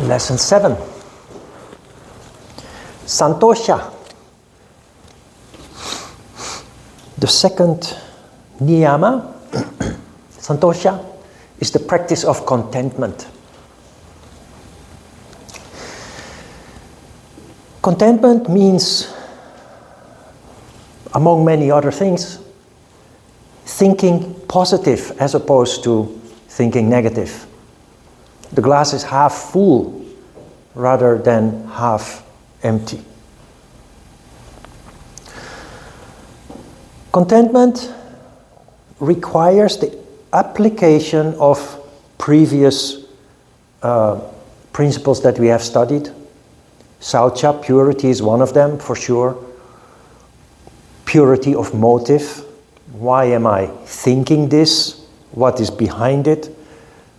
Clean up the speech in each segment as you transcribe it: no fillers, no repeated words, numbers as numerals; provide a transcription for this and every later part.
Lesson 7. Santosha. The second Niyama, Santosha, is the practice of contentment. Contentment means, among many other things, thinking positive as opposed to thinking negative. The glass is half full rather than half empty. Contentment requires the application of previous principles that we have studied. Saucha, purity, is one of them for sure. Purity of motive. Why am I thinking this? What is behind it?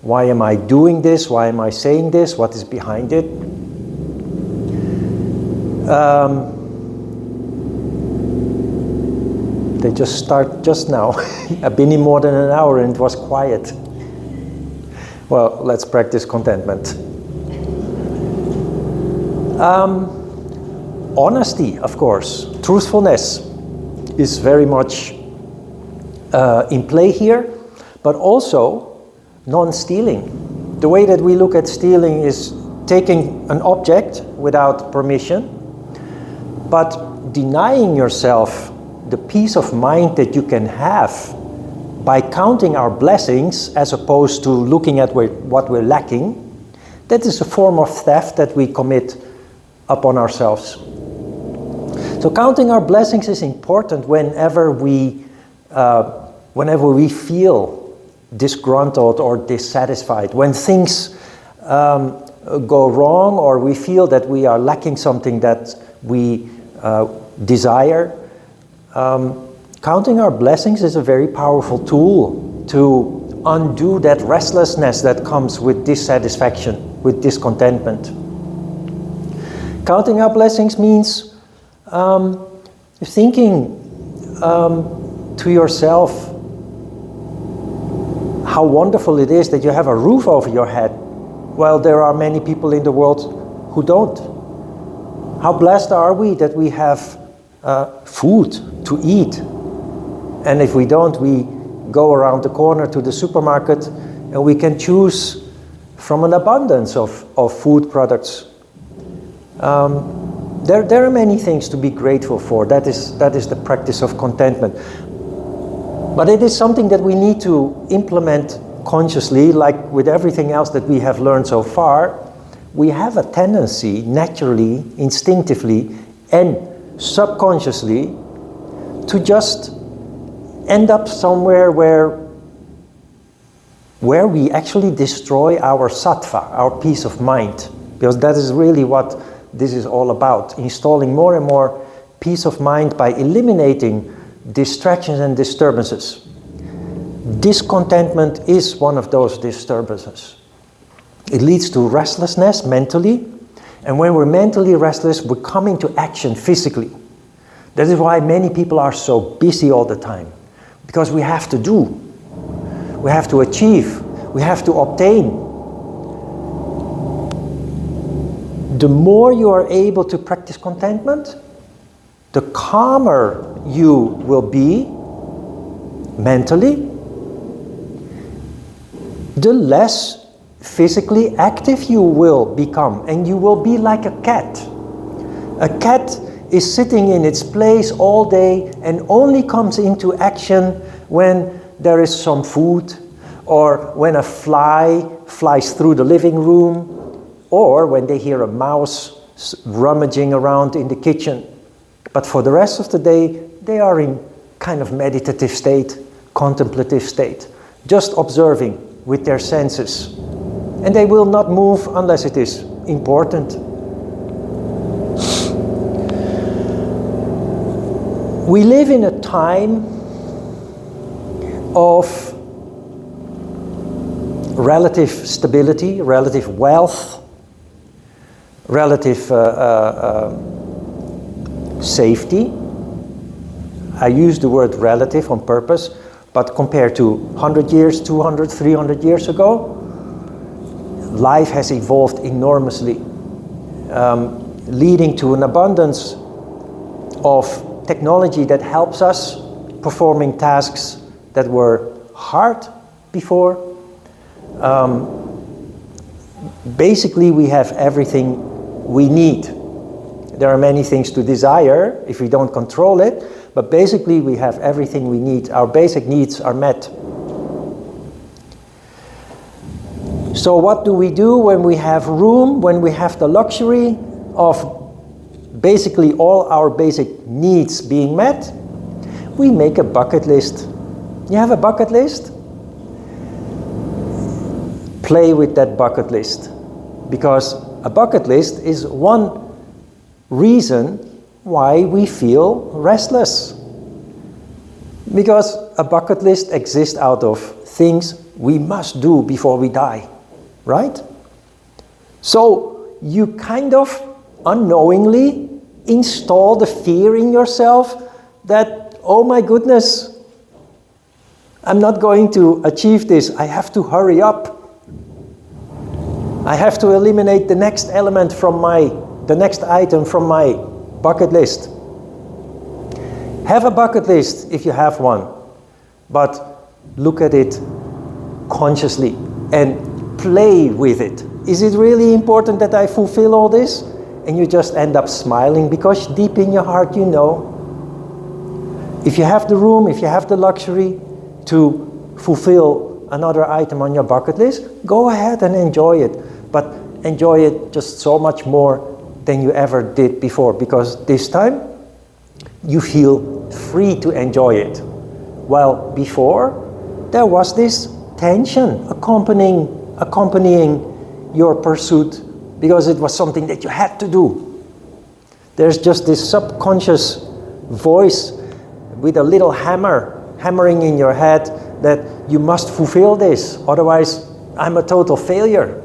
Why am I doing this? Why am I saying this? What is behind it? They just start just now. I've been in more than an hour and it was quiet. Well, let's practice contentment. Honesty, of course. Truthfulness is very much in play here, but also non-stealing. The way that we look at stealing is taking an object without permission, but denying yourself the peace of mind that you can have by counting our blessings as opposed to looking at what we're lacking. That is a form of theft that we commit upon ourselves. So counting our blessings is important whenever we feel disgruntled or dissatisfied. When things go wrong or we feel that we are lacking something that we desire, counting our blessings is a very powerful tool to undo that restlessness that comes with dissatisfaction, with discontentment. Counting our blessings means thinking to yourself how wonderful it is that you have a roof over your head, while there are many people in the world who don't. How blessed are we that we have food to eat, and if we don't, we go around the corner to the supermarket and we can choose from an abundance of food products. There are many things to be grateful for. That is the practice of contentment. But it is something that we need to implement consciously, like with everything else that we have learned so far. We have a tendency, naturally, instinctively, and subconsciously, to just end up somewhere where we actually destroy our sattva, our peace of mind. Because that is really what this is all about, installing more and more peace of mind by eliminating distractions and disturbances. Discontentment is one of those disturbances. It leads to restlessness mentally, and when we're mentally restless, we're coming to action physically. That is why many people are so busy all the time, because we have to do, we have to achieve, we have to obtain. The more you are able to practice contentment, the calmer you will be mentally, the less physically active you will become, and you will be like a cat. A cat is sitting in its place all day and only comes into action when there is some food, or when a fly flies through the living room, or when they hear a mouse rummaging around in the kitchen. But for the rest of the day, they are in kind of meditative state, contemplative state, just observing with their senses. And they will not move unless it is important. We live in a time of relative stability, relative wealth, relative safety. I use the word relative on purpose, but compared to 100 years, 200, 300 years ago, life has evolved enormously, leading to an abundance of technology that helps us performing tasks that were hard before. Basically, we have everything we need. There are many things to desire if we don't control it, but basically we have everything we need. Our basic needs are met. So what do we do when we have room, when we have the luxury of basically all our basic needs being met? We make a bucket list. You have a bucket list? Play with that bucket list, because a bucket list is one reason why we feel restless. Because a bucket list exists out of things we must do before we die, right? So you kind of unknowingly install the fear in yourself that, oh my goodness, I'm not going to achieve this. I have to hurry up. I have to eliminate the next element from the next item from my bucket list. Have a bucket list if you have one, but look at it consciously and play with it. Is it really important that I fulfill all this? And you just end up smiling because deep in your heart you know. If you have the room, if you have the luxury to fulfill another item on your bucket list, go ahead and enjoy it. But enjoy it just so much more than you ever did before, because this time you feel free to enjoy it. While before, there was this tension accompanying your pursuit, because it was something that you had to do. There's just this subconscious voice with a little hammering in your head that you must fulfill this, otherwise I'm a total failure.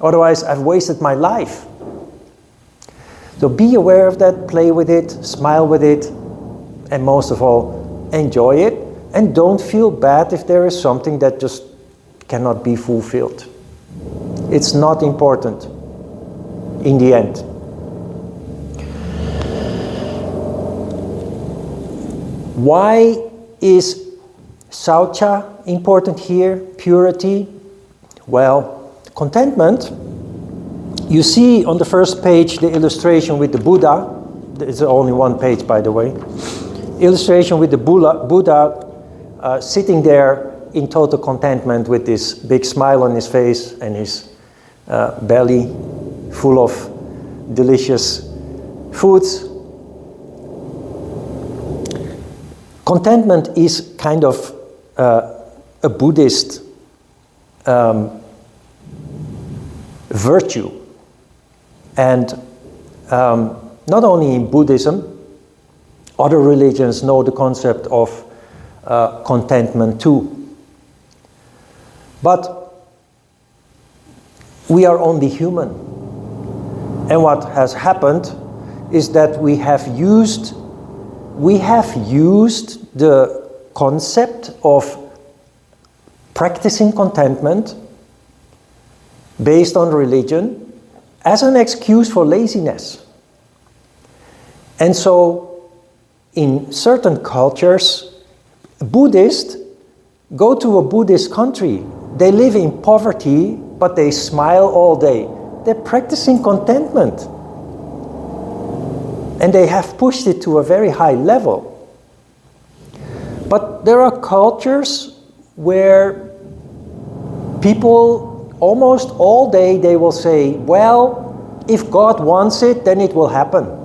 Otherwise I've wasted my life. So be aware of that, play with it, smile with it, and most of all, enjoy it. And don't feel bad if there is something that just cannot be fulfilled. It's not important in the end. Why is Saucha important here? Purity? Well, contentment. You see on the first page the illustration with the Buddha. It's only one page, by the way. Illustration with the Buddha sitting there in total contentment with this big smile on his face and his belly full of delicious foods. Contentment is kind of a Buddhist virtue. And not only in Buddhism, other religions know the concept of contentment too. But we are only human. And what has happened is that we have used the concept of practicing contentment based on religion as an excuse for laziness. And so in certain cultures, Buddhists go to a Buddhist country. They live in poverty, but they smile all day. They're practicing contentment. And they have pushed it to a very high level. But there are cultures where people almost all day they will say, well, if God wants it, then it will happen.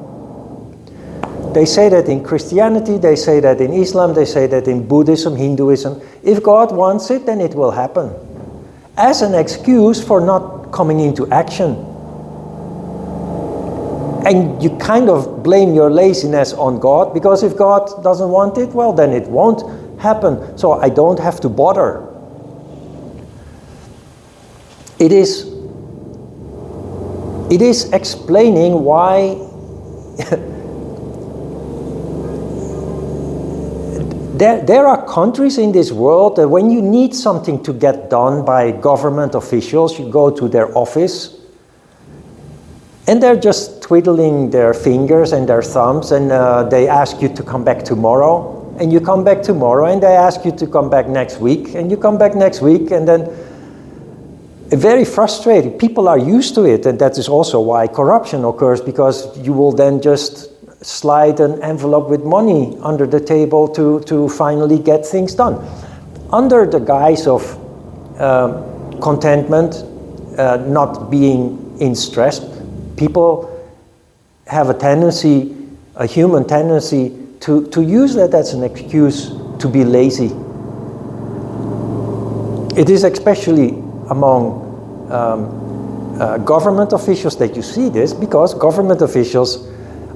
They say that in Christianity, they say that in Islam, they say that in Buddhism, Hinduism. If God wants it, then it will happen. As an excuse for not coming into action. And you kind of blame your laziness on God, because if God doesn't want it, well, then it won't happen. So I don't have to bother. It is explaining why There are countries in this world that when you need something to get done by government officials, you go to their office and they're just twiddling their fingers and their thumbs, and they ask you to come back tomorrow, and you come back tomorrow, and they ask you to come back next week, and you come back next week, and then very frustrating. People are used to it, and that is also why corruption occurs, because you will then just slide an envelope with money under the table to finally get things done. Under the guise of contentment, not being in stress, people have a human tendency to use that as an excuse to be lazy. It is especially among government officials that you see this, because government officials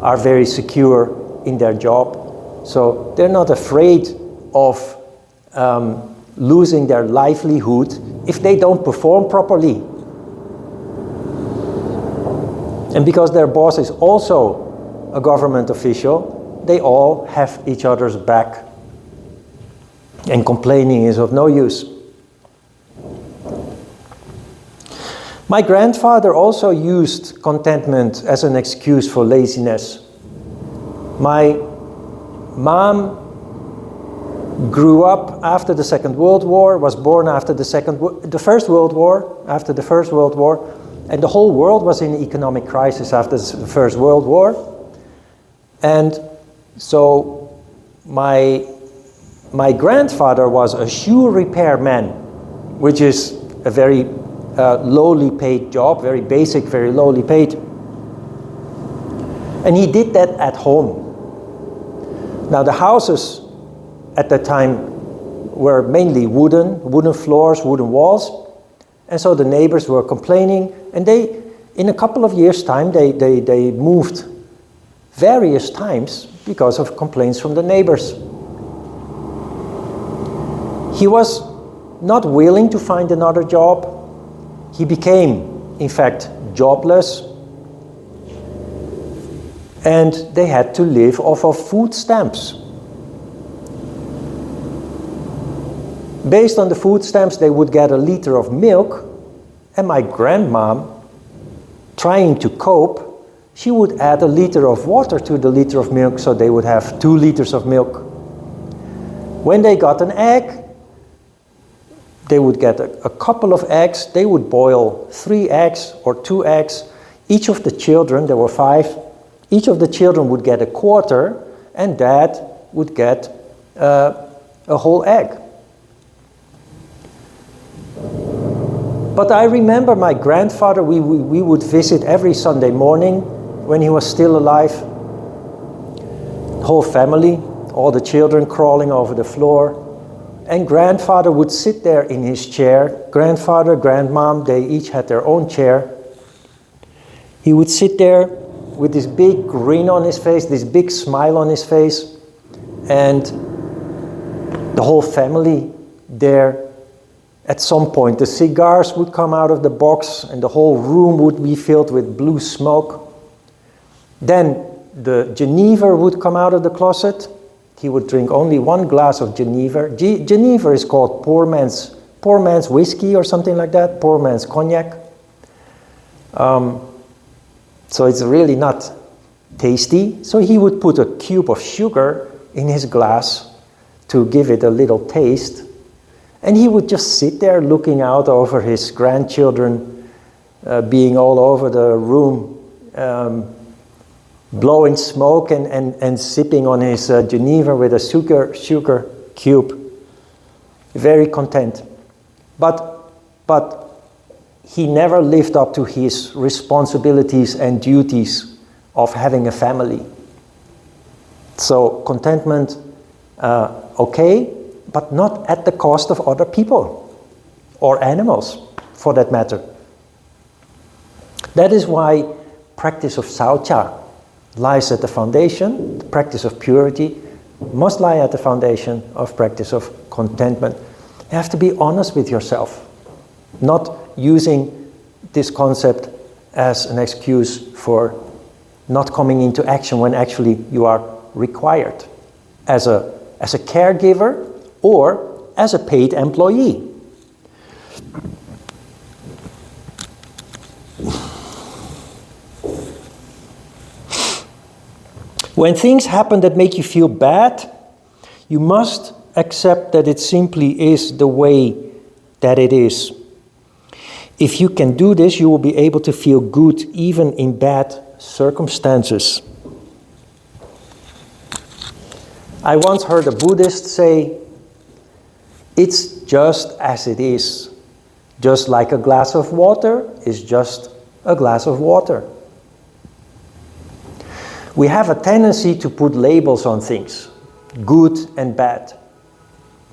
are very secure in their job. So they're not afraid of losing their livelihood if they don't perform properly. And because their boss is also a government official, they all have each other's back. And complaining is of no use. My grandfather also used contentment as an excuse for laziness. My mom grew up after the Second World War, was born after the First World War, after the First World War, and the whole world was in economic crisis after the First World War. And so my grandfather was a shoe repairman, which is a very lowly paid job, very basic, very lowly paid. And he did that at home. Now the houses at that time were mainly wooden floors, wooden walls. And so the neighbors were complaining, and in a couple of years' time, they moved various times because of complaints from the neighbors. He was not willing to find another job. He became, in fact, jobless. And they had to live off of food stamps. Based on the food stamps, they would get a liter of milk, and my grandmom, trying to cope, she would add a liter of water to the liter of milk, so they would have 2 liters of milk. When they got an egg, they would get a couple of eggs. They would boil 3 eggs or 2 eggs. Each of the children, there were 5, each of the children would get a quarter, and Dad would get a whole egg. But I remember my grandfather, we would visit every Sunday morning when he was still alive. The whole family, all the children crawling over the floor. And grandfather would sit there in his chair. Grandfather, grandmom, they each had their own chair. He would sit there with this big grin on his face, this big smile on his face. And the whole family there. At some point, the cigars would come out of the box and the whole room would be filled with blue smoke. Then the Genever would come out of the closet. He would drink only 1 glass of Genever. Genever is called poor man's whiskey or something like that, poor man's cognac. So it's really not tasty. So he would put a cube of sugar in his glass to give it a little taste. And he would just sit there looking out over his grandchildren being all over the room, blowing smoke and sipping on his Genever with a sugar cube. Very content. But he never lived up to his responsibilities and duties of having a family. So contentment, okay, but not at the cost of other people or animals, for that matter. That is why practice of saucha lies at the foundation. The practice of purity must lie at the foundation of practice of contentment. You have to be honest with yourself, not using this concept as an excuse for not coming into action when actually you are required as as a caregiver or as a paid employee. When things happen that make you feel bad, you must accept that it simply is the way that it is. If you can do this, you will be able to feel good even in bad circumstances. I once heard a Buddhist say, "It's just as it is. Just like a glass of water is just a glass of water." We have a tendency to put labels on things, good and bad.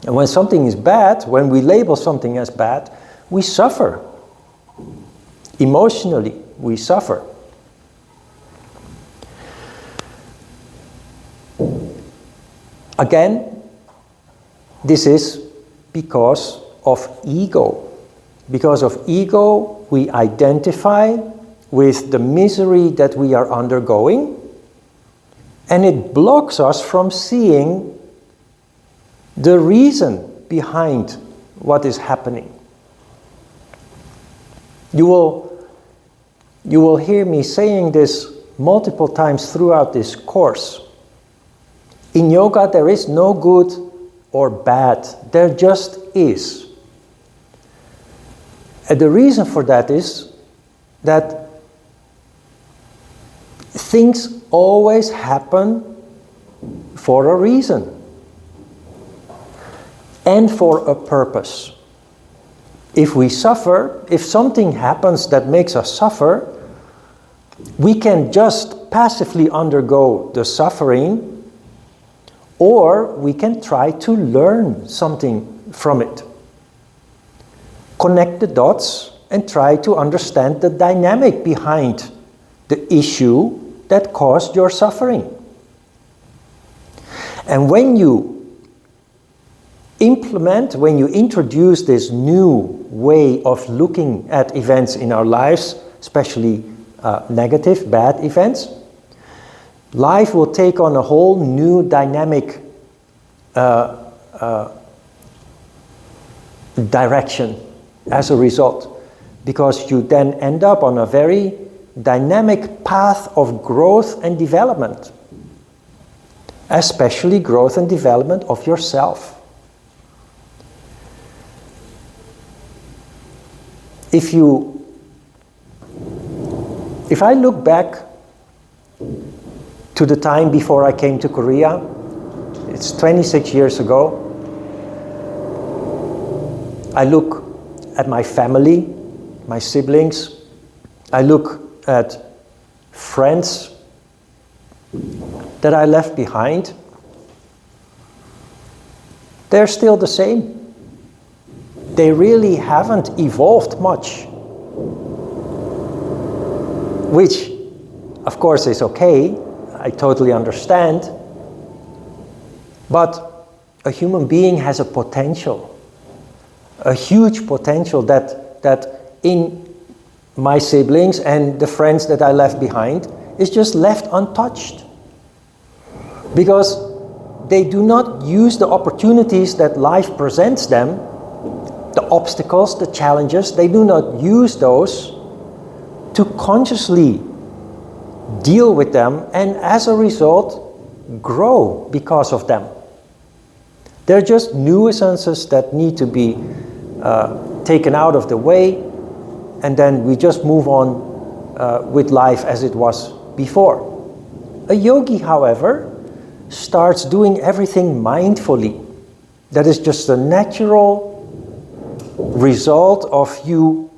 And when something is bad, when we label something as bad, we suffer. Emotionally, we suffer. Again, this is because of ego. Because of ego, we identify with the misery that we are undergoing, and it blocks us from seeing the reason behind what is happening. You will hear me saying this multiple times throughout this course. In yoga, there is no good or bad. There just is. And the reason for that is that things always happen for a reason and for a purpose. If we suffer, if something happens that makes us suffer, we can just passively undergo the suffering, or we can try to learn something from it. Connect the dots and try to understand the dynamic behind the issue that caused your suffering. And when you introduce this new way of looking at events in our lives, especially negative, bad events, life will take on a whole new dynamic direction as a result, because you then end up on a very dynamic path of growth and development, especially growth and development of yourself. If I look back to the time before I came to Korea, it's 26 years ago, I look at my family, my siblings, I look at friends that I left behind. They're still the same. They really haven't evolved much. Which, of course, is okay. I totally understand. But a human being has a potential. A huge potential that in my siblings and the friends that I left behind is just left untouched. Because they do not use the opportunities that life presents them, the obstacles, the challenges, they do not use those to consciously deal with them and as a result grow because of them. They're just nuisances that need to be taken out of the way, and then we just move on with life as it was before. A yogi, however, starts doing everything mindfully. That is just a natural result of you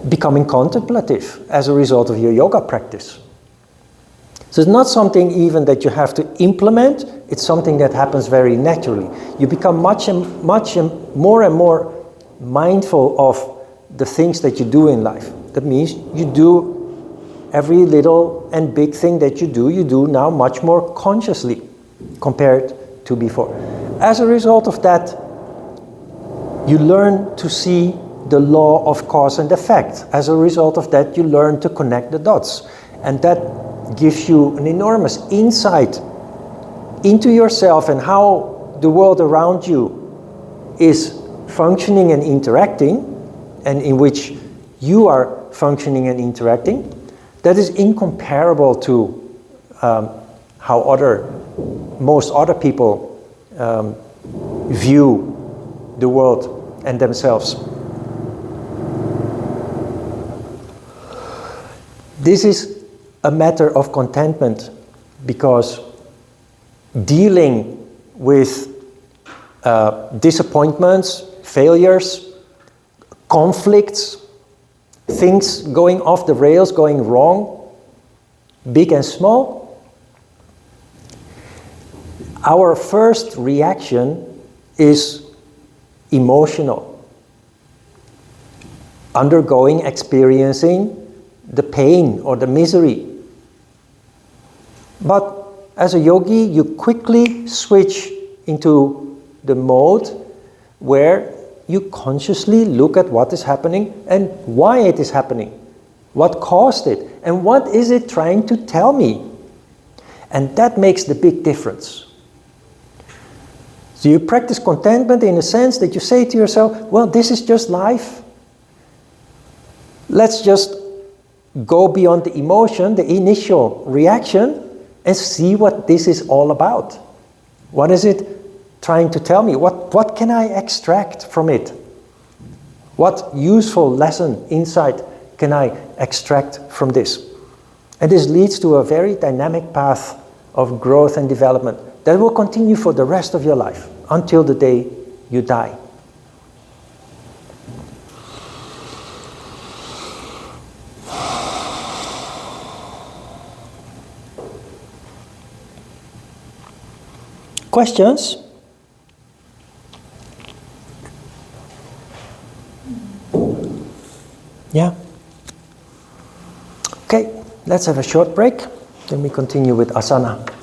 becoming contemplative as a result of your yoga practice. So it's not something even that you have to implement, it's something that happens very naturally. You become much more and more mindful of the things that you do in life. That means you do every little and big thing that you do now much more consciously compared to before. As a result of that, you learn to see the law of cause and effect. As a result of that, you learn to connect the dots. And that gives you an enormous insight into yourself and how the world around you is functioning and interacting, and in which you are functioning and interacting, that is incomparable to how most other people view the world and themselves. This is a matter of contentment, because dealing with disappointments, failures, conflicts, things going off the rails, going wrong, big and small, our first reaction is emotional, experiencing the pain or the misery. But as a yogi, you quickly switch into the mode where you consciously look at what is happening and why it is happening, what caused it, and what is it trying to tell me. And that makes the big difference. So you practice contentment in a sense that you say to yourself, well, this is just life. Let's just go beyond the emotion, the initial reaction, and see what this is all about. What is it trying to tell me? What can I extract from it? What useful lesson, insight can I extract from this? And this leads to a very dynamic path of growth and development that will continue for the rest of your life, until the day you die. Questions? Yeah? Okay, let's have a short break, then we continue with asana.